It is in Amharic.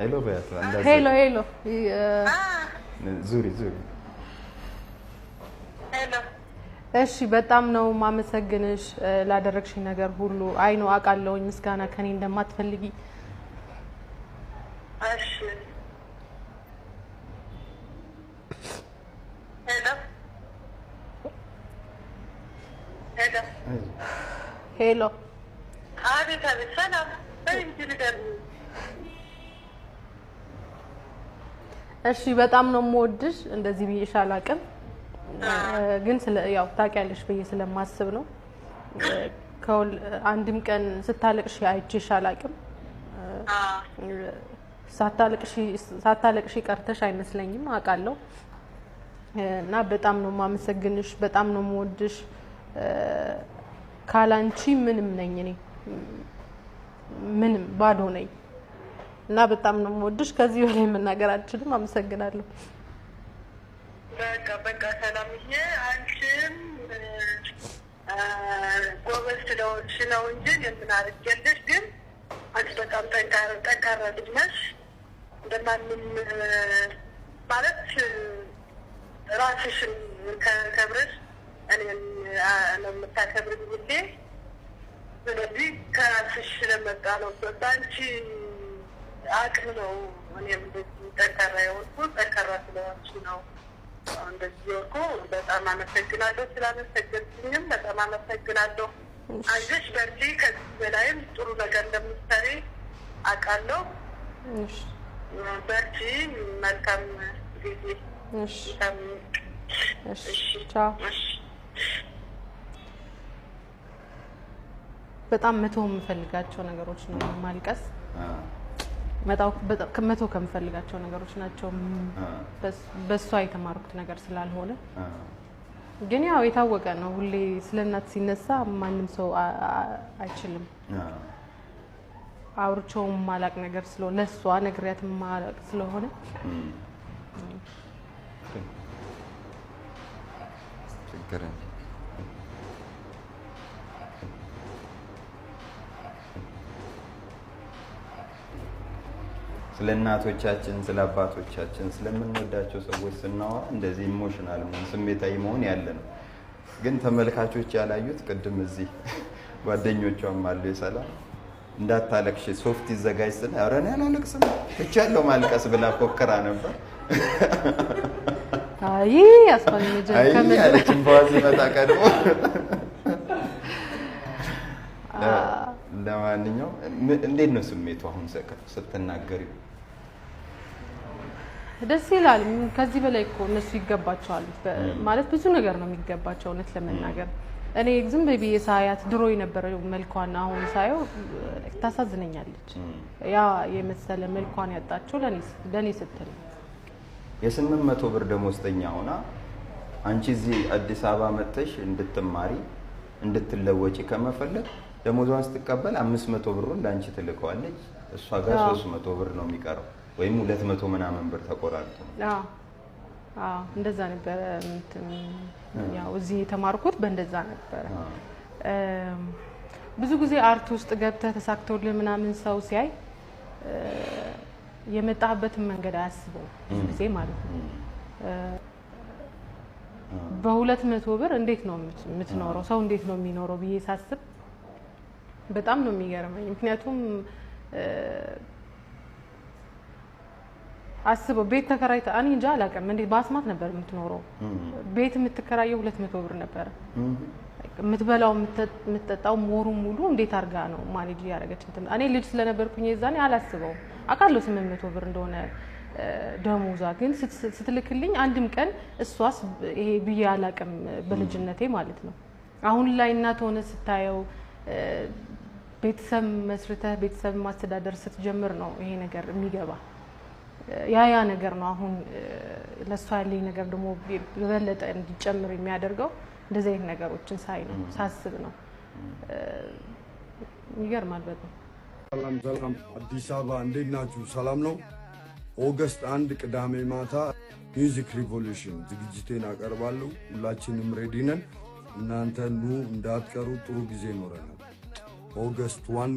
ሄሎ በያት አንዳዝ ሄሎ ዙሪ ሄሎ እሺ በጣም ነው ማመሰግንሽ ላደረግሽኝ ነገር ሁሉ አይ ነው አቃለውኝ ምስጋና ከኔ እንደማትፈልጊ እሺ ሄሎ አቤት ሰላም እሺ በጣም ነው የምወድሽ እንደዚህ ብዬሽ አላቅም ግን ያው ታውቂያለሽ ብዬ ስለማስብ ነው አንድም ቀን ስታለቅሽ አይቼሽ አላቅም ሳታለቅሽ ቀርተሽ አይመስለኝም አቃለው እና በጣም ነው ማመሰግንሽ በጣም ነው የምወድሽ ካላንቺ ምንም ነኝ እኔ ምንም ባዶ ነኝ እና በጣም ነው የምወድሽ ከዚህ በላይ መናገር አልችልም አመሰግናለሁ በቃ ሰላምዬ አንቺም ጎበዝ ነው እንጂ ምን አርገልሽ ግን አንቺ በጣም ጠንካራ ልጅ ነሽ እንደማንም ማለት ራስሽን ከብረሽ እኔን ለምታከብሪኝ ሁሌ ስለዚህ ከራስሽ ለመጣ ነው በአንቺ አቅም ነው እኔም ጠንካራ የሆንኩት ጠንካራ ስለሆንሽ ነው እንደዚህ እኮ በጣም አመሰግናለሁ ስላመሰገንሽኝም በጣም አመሰግናለሁ አይዞሽ በርቺ ከዚህ በላይም ጥሩ ነገር እንደምትሰሪ አውቃለሁ እሺ በርቺ መልካም ጊዜ እሺ ቻው በጣም መተው የምፈልጋቸው ነገሮች ነው ማልቀስ መተው ከምፈልጋቸው ነገሮች ናቸው በሷ የተማርኩት ነገር ስላልሆነ ግን ያው የታወቀ ነው ሁሌ ስለናት ሲነሳ ማንንም ሰው አይችልም አውርቼው ማላቅ ነገር ስለሆነ ለሷ ነግሪያት ማላቅ ስለሆነ ችግር ስለናቶቻችን ስለአባቶቻችን ስለምንወዳቸው ሰዎች ስናወራ እንደዚህ ኢሞሽናል ስሜታዊ መሆን ያለ ነው ግን ተመልካቾች ያላዩት ቅድም እዚህ ጓደኞቿም አሉ የሰላም እንዳታለቅሽ ሶፍት ይዘጋጅና አረኔ አላለቅስም እቻለው ማልቀስ ብላ ፎከራ ነበር አይ አስፈልግ ያለችን በዋዝ መጣ ቀድሞ ለማንኛውም እንዴት ነው ስሜቱ አሁን ስትናገሪው ደስ ይላል ከዚህ በላይ እኮ እነሱ ይገባቸዋል ማለት ብዙ ነገር ነው የሚገባቸው እውነት ለመናገር እኔ ዝም ብዬ ሳያት ድሮ የነበረው መልኳና አሁን ሳየው ታሳዝነኛለች ያ የመሰለ መልኳን ያጣቸው ለኔ ስትል የ800 ብር ደሞዝተኛ ሆና አንቺ እዚህ አዲስ አበባ መጥተሽ እንድትማሪ እንድትለወጪ ከመፈለግ ደሞዟን ስትቀበል 500 ብሩን ላንቺ ትልቀዋለች እሷ ጋር 300 ብር ነው የሚቀረው ወይም 200 ምናምን ብር ተቆራርጦ እንደዛ ነበር ያው እዚህ የተማርኩት በእንደዛ ነበር ብዙ ጊዜ አርት ውስጥ ገብተህ ተሳክቶልህ ምናምን ሰው ሲያይ የመጣህበትን መንገድ አያስበው ብዙ ጊዜ ማለት ነው በ200 ብር እንዴት ነው የምትኖረው ሰው እንዴት ነው የሚኖረው ብዬ ሳስብ በጣም ነው የሚገርመኝ ምክንያቱም አስበው ቤት ተከራይታ እኔ እንጃ አላውቅም እንዴት ባስማት ነበር የምትኖረው ቤት የምትከራየው 200 ብር ነበር የምትበላው የምትጠጣው ሞሩ ሙሉ እንዴት አርጋ ነው ማኔጅ ያደረገች እኔ ልጅ ስለነበርኩኝ የዛኔ አላስበው አቃለው 800 ብር እንደሆነ ደሞዛ ግን ስትልክልኝ አንድም ቀን እሷስ ይሄ ብዬ አላውቅም በልጅነቴ ማለት ነው አሁን ላይ እናት ሆነ ስታየው ቤተሰብ መስርተህ ቤተሰብ ማስተዳደር ስትጀምር ነው ይሄ ነገር የሚገባ ያ ነገር ነው አሁን ለሷ ያለኝ ነገር ደግሞ በበለጠ እንዲጨምር የሚያደርገው እንደዚህ አይነት ነገሮችን ሳይ ነው ሳስብ ነው ይገርማል በጣም ሰላም አዲስ አበባ እንዴት ናችሁ ሰላም ነው ኦገስት 1 ቅዳሜ ማታ ሚውዚክ ሪቮሉሽን ዝግጅቴን አቀርባለሁ ሁላችንም ሬዲ ነን እናንተ ኑ እንዳትቀሩ ጥሩ ጊዜ ይኖረናል ኦገስት 1